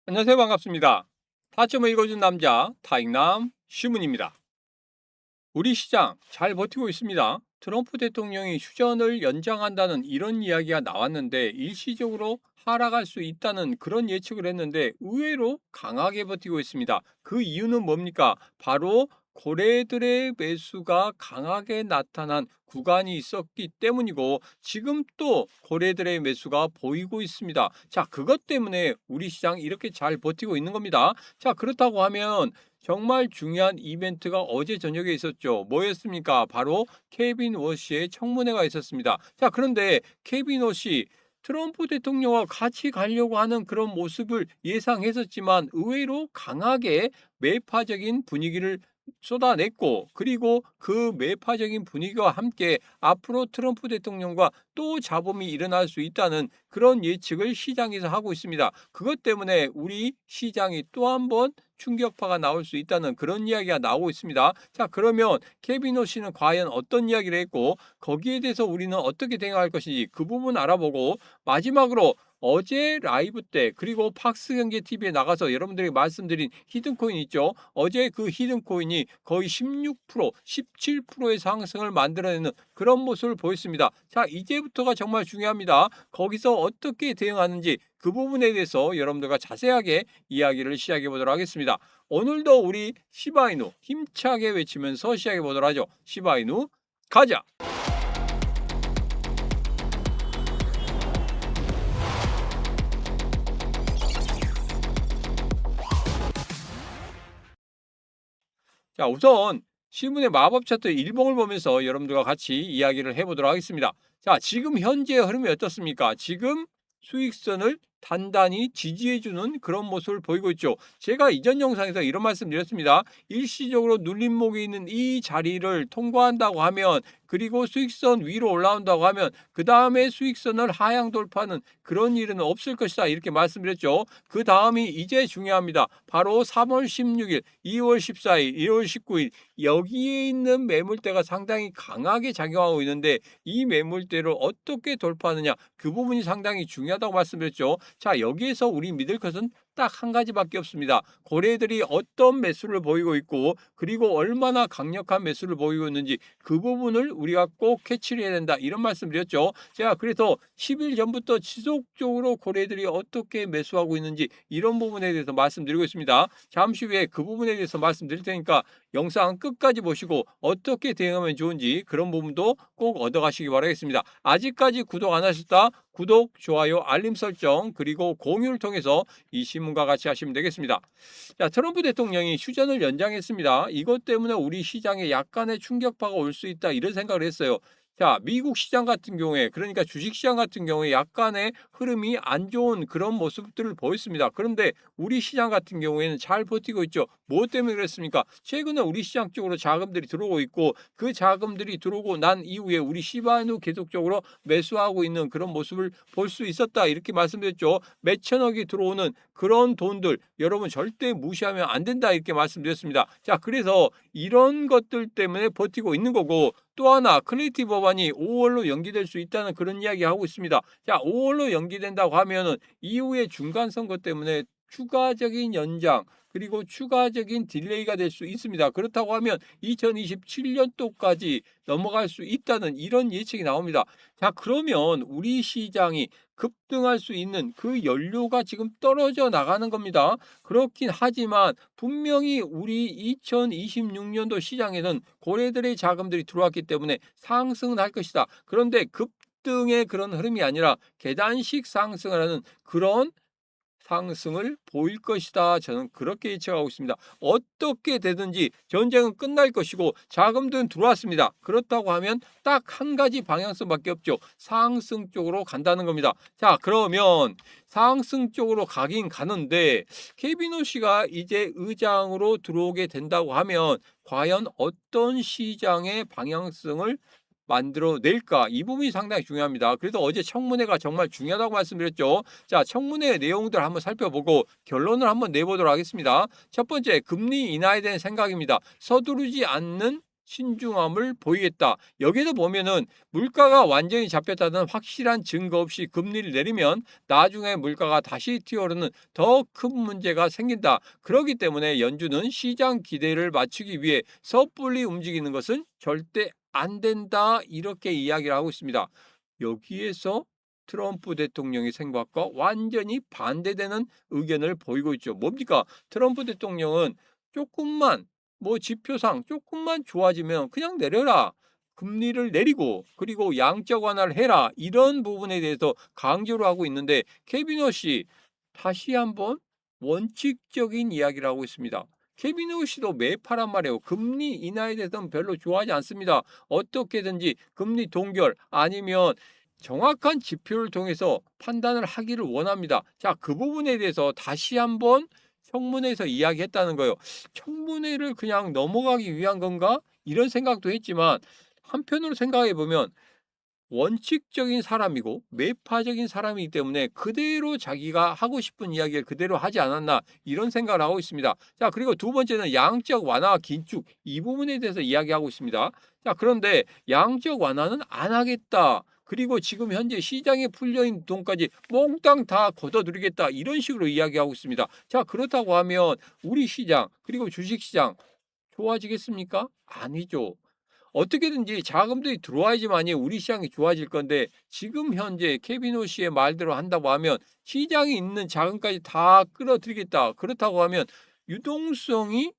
안녕하세요. 반갑습니다. 타점을 읽어준 남자 타익남 시문입니다. 우리 시장 잘 버티고 있습니다. 트럼프 대통령이 휴전을 연장한다는 이런 이야기가 나왔는데 일시적으로 하락할 수 있다는 그런 예측을 했는데 의외로 강하게 버티고 있습니다. 그 이유는 뭡니까? 바로 고래들의 매수가 강하게 나타난 구간이 있었기 때문이고 지금 또 고래들의 매수가 보이고 있습니다. 자, 그것 때문에 우리 시장이 이렇게 잘 버티고 있는 겁니다. 자, 그렇다고 하면 정말 중요한 이벤트가 어제 저녁에 있었죠. 뭐였습니까? 바로 케빈 워시의 청문회가 있었습니다. 자, 그런데 케빈 워시 트럼프 대통령과 같이 가려고 하는 그런 모습을 예상했었지만 의외로 강하게 매파적인 분위기를 쏟아냈고 그리고 그 매파적인 분위기와 함께 앞으로 트럼프 대통령과 또 잡음이 일어날 수 있다는 그런 예측을 시장에서 하고 있습니다. 그것 때문에 우리 시장이 또 한번 충격파가 나올 수 있다는 그런 이야기가 나오고 있습니다. 자, 그러면 케빈 오씨는 과연 어떤 이야기를 했고 거기에 대해서 우리는 어떻게 대응할 것인지 그 부분 알아보고 마지막으로 어제 라이브 때 그리고 팍스 경제 TV에 나가서 여러분들이 말씀드린 히든코인 있죠. 어제 그 히든코인이 거의 16%, 17%의 상승을 만들어내는 그런 모습을 보였습니다. 자, 이제부터가 정말 중요합니다. 거기서 어떻게 대응하는지 그 부분에 대해서 여러분들과 자세하게 이야기를 시작해 보도록 하겠습니다. 오늘도 우리 시바이누 힘차게 외치면서 시작해 보도록 하죠. 시바이누 가자! 자, 우선 신문의 마법 차트 일봉을 보면서 여러분들과 같이 이야기를 해보도록 하겠습니다. 자, 지금 현재 흐름이 어떻습니까? 지금 수익선을 단단히 지지해주는 그런 모습을 보이고 있죠. 제가 이전 영상에서 이런 말씀 드렸습니다. 일시적으로 눌림목에 있는 이 자리를 통과한다고 하면 그리고 수익선 위로 올라온다고 하면 그 다음에 수익선을 하향 돌파하는 그런 일은 없을 것이다 이렇게 말씀드렸죠. 그 다음이 이제 중요합니다. 바로 3월 16일, 2월 14일, 1월 19일 여기에 있는 매물대가 상당히 강하게 작용하고 있는데 이 매물대를 어떻게 돌파하느냐 그 부분이 상당히 중요하다고 말씀드렸죠. 자, 여기에서 우리 믿을 것은 딱 한 가지밖에 없습니다. 고래들이 어떤 매수를 보이고 있고 그리고 얼마나 강력한 매수를 보이고 있는지 그 부분을 우리가 꼭 캐치를 해야 된다 이런 말씀드렸죠. 제가 그래서 10일 전부터 지속적으로 고래들이 어떻게 매수하고 있는지 이런 부분에 대해서 말씀드리고 있습니다. 잠시 후에 그 부분에 대해서 말씀드릴 테니까 영상 끝까지 보시고 어떻게 대응하면 좋은지 그런 부분도 꼭 얻어가시기 바라겠습니다. 아직까지 구독 안 하셨다? 구독, 좋아요, 알림 설정 그리고 공유를 통해서 이 신문과 같이 하시면 되겠습니다. 자, 트럼프 대통령이 휴전을 연장했습니다. 이것 때문에 우리 시장에 약간의 충격파가 올 수 있다 이런 생각을 했어요. 자, 미국 시장 같은 경우에 그러니까 주식 시장 같은 경우에 약간의 흐름이 안 좋은 그런 모습들을 보였습니다. 그런데 우리 시장 같은 경우에는 잘 버티고 있죠. 무엇 때문에 그랬습니까? 최근에 우리 시장 쪽으로 자금들이 들어오고 있고 그 자금들이 들어오고 난 이후에 우리 시바이누 계속적으로 매수하고 있는 그런 모습을 볼 수 있었다 이렇게 말씀드렸죠. 몇천억이 들어오는 그런 돈들 여러분 절대 무시하면 안 된다 이렇게 말씀드렸습니다. 자, 그래서 이런 것들 때문에 버티고 있는 거고 또 하나 클리티 법안이 5월로 연기될 수 있다는 그런 이야기 하고 있습니다. 자, 5월로 연기된다고 하면은 이후에 중간 선거 때문에 추가적인 연장 그리고 추가적인 딜레이가 될 수 있습니다. 그렇다고 하면 2027년도까지 넘어갈 수 있다는 이런 예측이 나옵니다. 자, 그러면 우리 시장이 급등할 수 있는 그 연료가 지금 떨어져 나가는 겁니다. 그렇긴 하지만 분명히 우리 2026년도 시장에는 고래들의 자금들이 들어왔기 때문에 상승은 할 것이다. 그런데 급등의 그런 흐름이 아니라 계단식 상승을 하는 그런 상승을 보일 것이다. 저는 그렇게 예측하고 있습니다. 어떻게 되든지 전쟁은 끝날 것이고 자금들은 들어왔습니다. 그렇다고 하면 딱 한 가지 방향성밖에 없죠. 상승 쪽으로 간다는 겁니다. 자, 그러면 상승 쪽으로 가긴 가는데 케비노 씨가 이제 의장으로 들어오게 된다고 하면 과연 어떤 시장의 방향성을 만들어낼까? 이 부분이 상당히 중요합니다. 그래서 어제 청문회가 정말 중요하다고 말씀드렸죠. 자, 청문회 내용들 한번 살펴보고 결론을 한번 내보도록 하겠습니다. 첫 번째, 금리 인하에 대한 생각입니다. 서두르지 않는 신중함을 보이겠다. 여기에도 보면은 물가가 완전히 잡혔다는 확실한 증거 없이 금리를 내리면 나중에 물가가 다시 튀어오르는 더 큰 문제가 생긴다. 그렇기 때문에 연준은 시장 기대를 맞추기 위해 섣불리 움직이는 것은 절대 안 된다. 이렇게 이야기를 하고 있습니다. 여기에서 트럼프 대통령의 생각과 완전히 반대되는 의견을 보이고 있죠. 뭡니까? 트럼프 대통령은 조금만 지표상 조금만 좋아지면 그냥 내려라. 금리를 내리고 그리고 양적 완화를 해라. 이런 부분에 대해서 강조를 하고 있는데 케빈 워시 다시 한번 원칙적인 이야기를 하고 있습니다. 케빈 워시도 매파란 말이에요. 금리 인하에 대해서는 별로 좋아하지 않습니다. 어떻게든지 금리 동결 아니면 정확한 지표를 통해서 판단을 하기를 원합니다. 자, 그 부분에 대해서 다시 한번 청문회에서 이야기했다는 거예요. 청문회를 그냥 넘어가기 위한 건가? 이런 생각도 했지만 한편으로 생각해 보면 원칙적인 사람이고 매파적인 사람이기 때문에 그대로 자기가 하고 싶은 이야기를 그대로 하지 않았나 이런 생각을 하고 있습니다. 자, 그리고 두 번째는 양적 완화와 긴축 이 부분에 대해서 이야기하고 있습니다. 자, 그런데 양적 완화는 안 하겠다. 그리고 지금 현재 시장에 풀려있는 돈까지 몽땅 다 걷어들이겠다. 이런 식으로 이야기하고 있습니다. 자, 그렇다고 하면 우리 시장 그리고 주식시장 좋아지겠습니까? 아니죠. 어떻게든지 자금들이 들어와야지만이 우리 시장이 좋아질 건데 지금 현재 케빈 오씨의 말대로 한다고 하면 시장에 있는 자금까지 다 끌어들이겠다. 그렇다고 하면 유동성이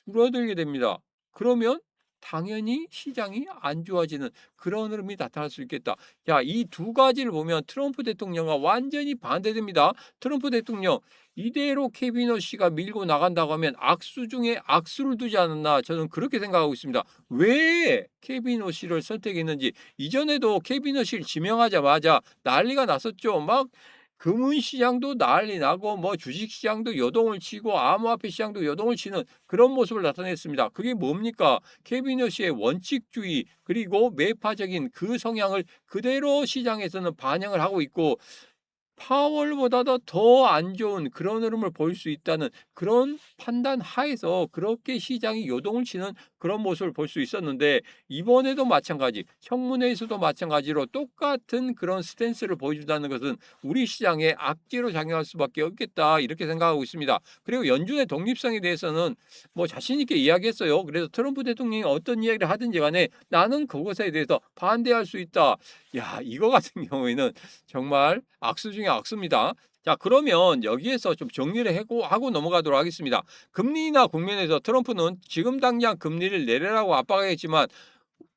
줄어들게 됩니다. 그러면 당연히 시장이 안 좋아지는 그런 흐름이 나타날 수 있겠다. 자, 이 두 가지를 보면 트럼프 대통령과 완전히 반대됩니다. 트럼프 대통령 이대로 케빈 오씨가 밀고 나간다고 하면 악수 중에 악수를 두지 않았나 저는 그렇게 생각하고 있습니다. 왜 케빈 오씨를 선택했는지 이전에도 케빈 오씨를 지명하자마자 난리가 났었죠. 막 금융시장도 난리 나고 주식시장도 요동을 치고 암호화폐 시장도 요동을 치는 그런 모습을 나타냈습니다. 그게 뭡니까? 케빈 오씨의 원칙주의 그리고 매파적인 그 성향을 그대로 시장에서는 반영을 하고 있고 파월보다도 더 안 좋은 그런 흐름을 보일 수 있다는 그런 판단 하에서 그렇게 시장이 요동을 치는 그런 모습을 볼 수 있었는데 이번에도 마찬가지, 청문회에서도 마찬가지로 똑같은 그런 스탠스를 보여준다는 것은 우리 시장에 악재로 작용할 수밖에 없겠다 이렇게 생각하고 있습니다. 그리고 연준의 독립성에 대해서는 자신 있게 이야기했어요. 그래서 트럼프 대통령이 어떤 이야기를 하든지 간에 나는 그것에 대해서 반대할 수 있다. 야, 이거 같은 경우에는 정말 악수 중에 악수입니다. 자, 그러면 여기에서 좀 정리를 하고 넘어가도록 하겠습니다. 금리 인하 국면에서 트럼프는 지금 당장 금리를 내리라고 압박했지만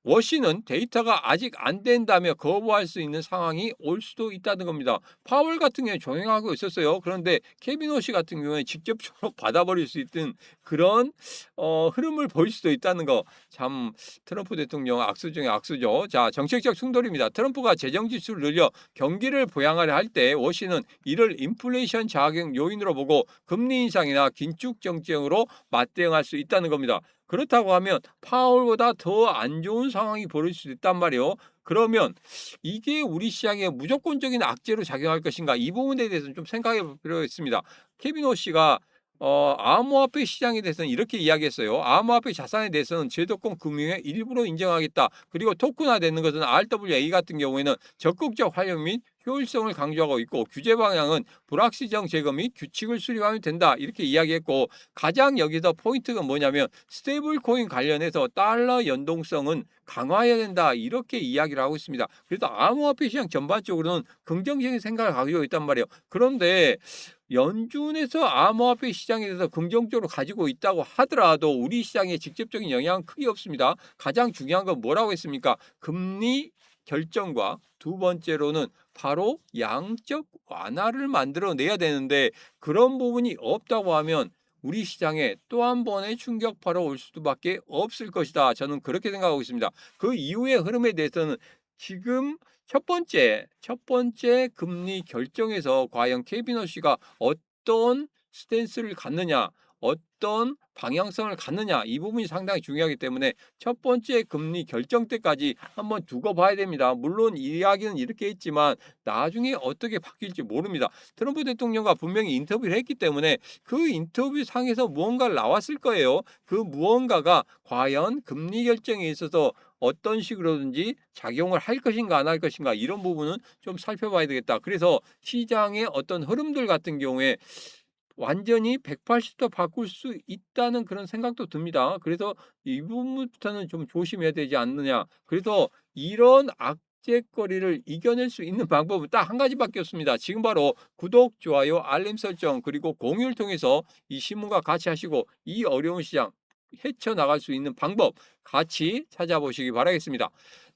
워시는 데이터가 아직 안 된다며 거부할 수 있는 상황이 올 수도 있다는 겁니다. 파월 같은 경우에 조용하고 있었어요. 그런데 케빈 워시 같은 경우에 직접적으로 받아버릴 수 있는 그런 흐름을 보일 수도 있다는 거. 참 트럼프 대통령 악수 중에 악수죠. 자, 정책적 충돌입니다. 트럼프가 재정 지출을 늘려 경기를 부양하려 할 때 워시는 이를 인플레이션 자격 요인으로 보고 금리 인상이나 긴축 정책으로 맞대응할 수 있다는 겁니다. 그렇다고 하면 파월보다 더 안 좋은 상황이 벌어질 수 있단 말이에요. 그러면 이게 우리 시장에 무조건적인 악재로 작용할 것인가? 이 부분에 대해서는 좀 생각해 볼 필요가 있습니다. 케빈 오씨가 암호화폐 시장에 대해서는 이렇게 이야기했어요. 암호화폐 자산에 대해서는 제도권 금융의 일부로 인정하겠다. 그리고 토큰화되는 것은 RWA 같은 경우에는 적극적 활용 및 효율성을 강조하고 있고 규제 방향은 불확실성 제거 및 규칙을 수립하면 된다. 이렇게 이야기했고 가장 여기서 포인트가 뭐냐면 스테이블 코인 관련해서 달러 연동성은 강화해야 된다. 이렇게 이야기를 하고 있습니다. 그래서 암호화폐 시장 전반적으로는 긍정적인 생각을 가지고 있단 말이에요. 그런데 연준에서 암호화폐 시장에 대해서 긍정적으로 가지고 있다고 하더라도 우리 시장에 직접적인 영향은 크게 없습니다. 가장 중요한 건 뭐라고 했습니까? 금리 결정과 두 번째로는 바로 양적 완화를 만들어내야 되는데 그런 부분이 없다고 하면 우리 시장에 또 한 번의 충격파로 올 수밖에 없을 것이다. 저는 그렇게 생각하고 있습니다. 그 이후의 흐름에 대해서는 지금 첫 번째 금리 결정에서 과연 케빈 오씨가 어떤 스탠스를 갖느냐, 어떤 방향성을 갖느냐 이 부분이 상당히 중요하기 때문에 첫 번째 금리 결정 때까지 한번 두고 봐야 됩니다. 물론 이야기는 이렇게 했지만 나중에 어떻게 바뀔지 모릅니다. 트럼프 대통령과 분명히 인터뷰를 했기 때문에 그 인터뷰 상에서 무언가를 나왔을 거예요. 그 무언가가 과연 금리 결정에 있어서 어떤 식으로든지 작용을 할 것인가 안 할 것인가 이런 부분은 좀 살펴봐야 되겠다. 그래서 시장의 어떤 흐름들 같은 경우에 완전히 180도 바꿀 수 있다는 그런 생각도 듭니다. 그래서 이 부분부터는 좀 조심해야 되지 않느냐. 그래서 이런 악재거리를 이겨낼 수 있는 방법은 딱 한 가지밖에 없습니다. 지금 바로 구독, 좋아요, 알림 설정 그리고 공유를 통해서 이 신문과 같이 하시고 이 어려운 시장 헤쳐나갈 수 있는 방법 같이 찾아보시기 바라겠습니다.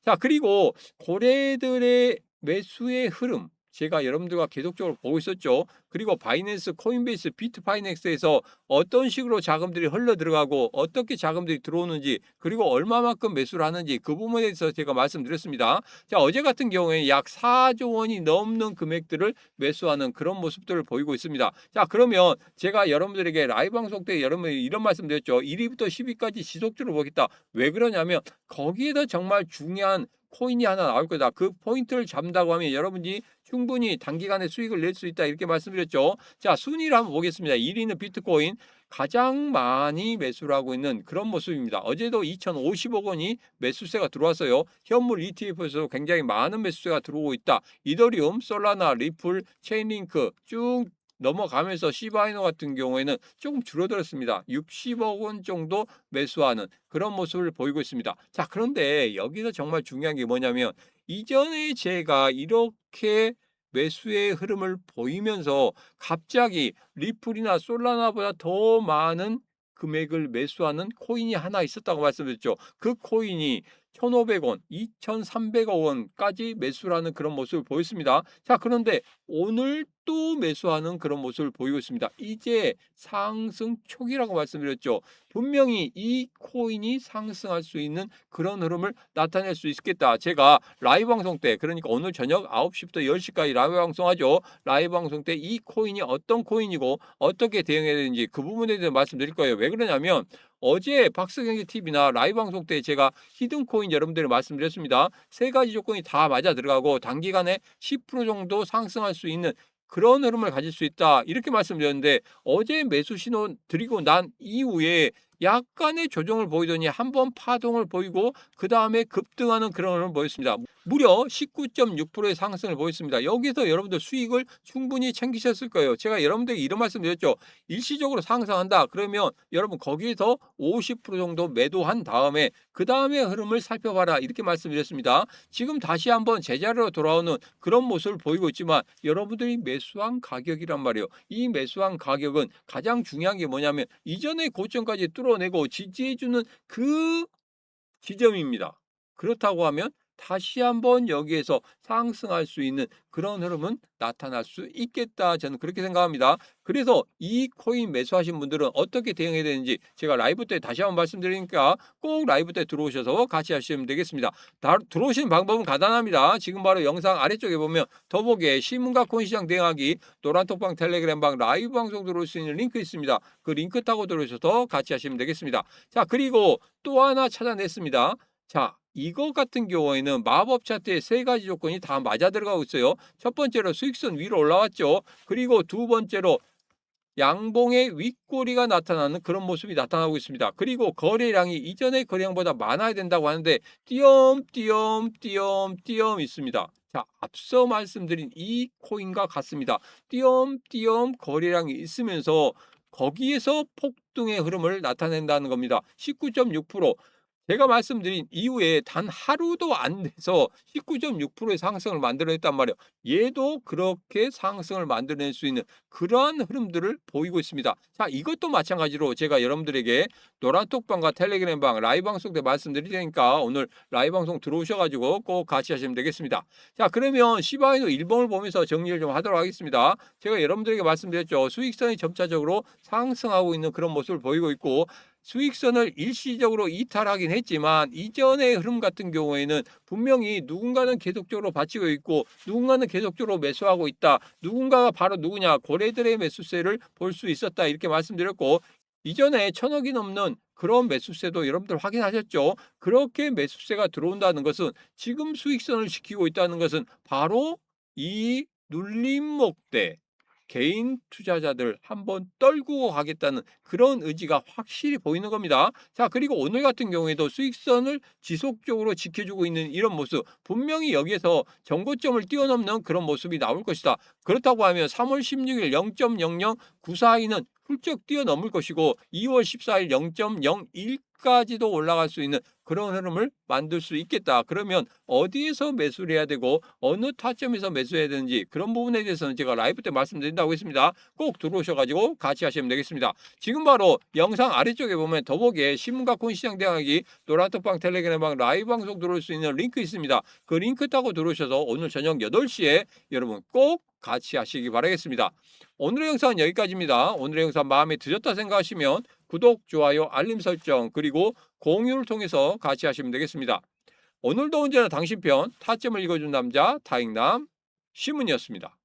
자, 그리고 고래들의 매수의 흐름 제가 여러분들과 계속적으로 보고 있었죠. 그리고 바이낸스, 코인베이스, 비트파이넥스에서 어떤 식으로 자금들이 흘러 들어가고 어떻게 자금들이 들어오는지 그리고 얼마만큼 매수를 하는지 그 부분에 대해서 제가 말씀드렸습니다. 자, 어제 같은 경우에 약 4조 원이 넘는 금액들을 매수하는 그런 모습들을 보이고 있습니다. 자, 그러면 제가 여러분들에게 라이브 방송 때 여러분들이 이런 말씀 드렸죠. 1위부터 10위까지 지속적으로 보겠다. 왜 그러냐면 거기에도 정말 중요한 코인이 하나 나올 거다. 그 포인트를 잡는다고 하면 여러분이 충분히 단기간에 수익을 낼 수 있다. 이렇게 말씀드렸죠. 자, 순위를 한번 보겠습니다. 1위는 비트코인. 가장 많이 매수를 하고 있는 그런 모습입니다. 어제도 2,050억 원이 매수세가 들어왔어요. 현물 ETF에서도 굉장히 많은 매수세가 들어오고 있다. 이더리움, 솔라나, 리플, 체인링크 쭉 넘어가면서 시바이노 같은 경우에는 조금 줄어들었습니다. 60억 원 정도 매수하는 그런 모습을 보이고 있습니다. 자, 그런데 여기서 정말 중요한 게 뭐냐면 이전에 제가 이렇게 매수의 흐름을 보이면서 갑자기 리플이나 솔라나보다 더 많은 금액을 매수하는 코인이 하나 있었다고 말씀드렸죠. 그 코인이 1,500원, 2,300억 원까지 매수를 하는 그런 모습을 보였습니다. 자, 그런데 오늘 또 매수하는 그런 모습을 보이고 있습니다. 이제 상승 초기라고 말씀드렸죠. 분명히 이 코인이 상승할 수 있는 그런 흐름을 나타낼 수 있겠다. 제가 라이브 방송 때 그러니까 오늘 저녁 9시부터 10시까지 라이브 방송하죠. 라이브 방송 때 이 코인이 어떤 코인이고 어떻게 대응해야 되는지 그 부분에 대해서 말씀드릴 거예요. 왜 그러냐면 어제 박스경제 TV나 라이브 방송 때 제가 히든 코인 여러분들이 말씀드렸습니다. 세 가지 조건이 다 맞아 들어가고 단기간에 10% 정도 상승할 수 있는 그런 흐름을 가질 수 있다. 이렇게 말씀드렸는데 어제 매수 신호 드리고 난 이후에 약간의 조정을 보이더니 한번 파동을 보이고 그 다음에 급등하는 그런 흐름을 보였습니다. 무려 19.6%의 상승을 보였습니다. 여기서 여러분들 수익을 충분히 챙기셨을 거예요. 제가 여러분들에게 이런 말씀 드렸죠. 일시적으로 상승한다. 그러면 여러분 거기에서 50% 정도 매도한 다음에 그 다음에 흐름을 살펴봐라. 이렇게 말씀드렸습니다. 지금 다시 한번 제자리로 돌아오는 그런 모습을 보이고 있지만 여러분들이 매수한 가격이란 말이에요. 이 매수한 가격은 가장 중요한 게 뭐냐면 이전의 고점까지 뚫어내고 지지해주는 그 지점입니다. 그렇다고 하면 다시 한번 여기에서 상승할 수 있는 그런 흐름은 나타날 수 있겠다. 저는 그렇게 생각합니다. 그래서 이 코인 매수하신 분들은 어떻게 대응해야 되는지 제가 라이브 때 다시 한번 말씀드리니까 꼭 라이브 때 들어오셔서 같이 하시면 되겠습니다. 들어오시는 방법은 간단합니다. 지금 바로 영상 아래쪽에 보면 더보기에 신문과 코인 시장 대응하기 노란톡방 텔레그램방 라이브 방송 들어올 수 있는 링크 있습니다. 그 링크 타고 들어오셔서 같이 하시면 되겠습니다. 자, 그리고 또 하나 찾아냈습니다. 자, 이거 같은 경우에는 마법 차트의 세 가지 조건이 다 맞아 들어가고 있어요. 첫 번째로 수익선 위로 올라왔죠. 그리고 두 번째로 양봉의 윗꼬리가 나타나는 그런 모습이 나타나고 있습니다. 그리고 거래량이 이전의 거래량보다 많아야 된다고 하는데 띄엄띄엄 있습니다. 자, 앞서 말씀드린 이 코인과 같습니다. 띄엄띄엄 거래량이 있으면서 거기에서 폭등의 흐름을 나타낸다는 겁니다. 19.6%. 제가 말씀드린 이후에 단 하루도 안 돼서 19.6%의 상승을 만들어냈단 말이에요. 얘도 그렇게 상승을 만들어낼 수 있는 그러한 흐름들을 보이고 있습니다. 자, 이것도 마찬가지로 제가 여러분들에게 노란톡방과 텔레그램방 라이브 방송 때 말씀드릴 테니까 오늘 라이브 방송 들어오셔가지고 꼭 같이 하시면 되겠습니다. 자, 그러면 시바이노 일봉을 보면서 정리를 좀 하도록 하겠습니다. 제가 여러분들에게 말씀드렸죠. 수익선이 점차적으로 상승하고 있는 그런 모습을 보이고 있고 수익선을 일시적으로 이탈하긴 했지만 이전의 흐름 같은 경우에는 분명히 누군가는 계속적으로 받치고 있고 누군가는 계속적으로 매수하고 있다. 누군가가 바로 누구냐? 고래들의 매수세를 볼 수 있었다. 이렇게 말씀드렸고 이전에 1,000억이 넘는 그런 매수세도 여러분들 확인하셨죠? 그렇게 매수세가 들어온다는 것은 지금 수익선을 지키고 있다는 것은 바로 이 눌림목대 개인 투자자들 한번 떨구고 가겠다는 그런 의지가 확실히 보이는 겁니다. 자, 그리고 오늘 같은 경우에도 수익선을 지속적으로 지켜주고 있는 이런 모습, 분명히 여기에서 정고점을 뛰어넘는 그런 모습이 나올 것이다. 그렇다고 하면 3월 16일 0.0094는 훌쩍 뛰어넘을 것이고 2월 14일 0.01까지도 올라갈 수 있는 그런 흐름을 만들 수 있겠다. 그러면 어디에서 매수를 해야 되고 어느 타점에서 매수해야 되는지 그런 부분에 대해서는 제가 라이브 때 말씀드린다고 했습니다. 꼭 들어오셔가지고 같이 하시면 되겠습니다. 지금 바로 영상 아래쪽에 보면 더보기에 신문과 콘시장 대항하기 노란톡방 텔레그램방 라이브 방송 들어올 수 있는 링크 있습니다. 그 링크 타고 들어오셔서 오늘 저녁 8시에 여러분 꼭 같이 하시기 바라겠습니다. 오늘의 영상은 여기까지입니다. 오늘의 영상 마음에 드셨다 생각하시면 구독, 좋아요, 알림 설정 그리고 공유를 통해서 같이 하시면 되겠습니다. 오늘도 언제나 당신 편 타점을 읽어준 남자 타익남 신문이었습니다.